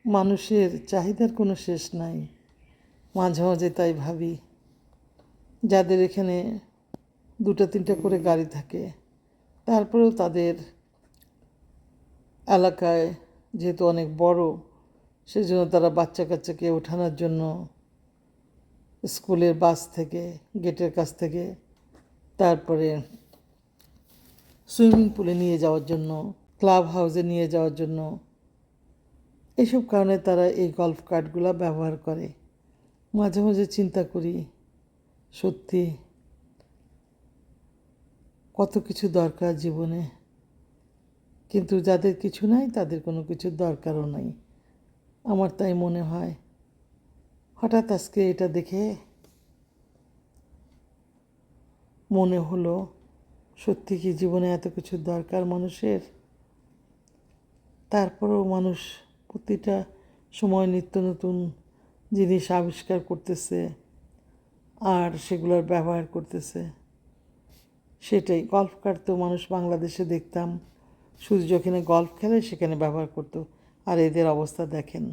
মানুষের চাহিদার কোনো শেষ নাই। মাঝে মাঝে তাই ভাবি, যাদের এখানে 2-3টা করে গাড়ি থাকে, তারপরেও তাদের এলাকায় যেহেতু অনেক বড়, সেজন্য তারা বাচ্চা কাচ্চাকে ওঠানোর জন্য স্কুলের বাস থেকে, গেটের কাছ থেকে, তারপরে সুইমিং পুলে নিয়ে যাওয়ার জন্য, ক্লাব হাউসে নিয়ে যাওয়ার জন্য, এইসব কারণে তারা এই গল্ফ কার্টগুলো ব্যবহার করে। মাঝে মাঝে চিন্তা করি, সত্যি কত কিছু দরকার জীবনে, কিন্তু যাদের কিছু নাই তাদের কোনো কিছুর দরকারও নাই। আমার তাই মনে হয়। হঠাৎ আজকে এটা দেখে মনে হলো, সত্যি কি জীবনে এত কিছুর দরকার মানুষের? তারপরেও মানুষ প্রতিটা সময় নিত্য নতুন জিনিস আবিষ্কার করতেছে আর সেগুলোর ব্যবহার করতেছে। সেটাই গল্ফ কার্ট তো মানুষ বাংলাদেশে দেখতাম শুধু যেখানে গল্ফ খেলে সেখানে ব্যবহার করতো, আর এদের অবস্থা দেখেন।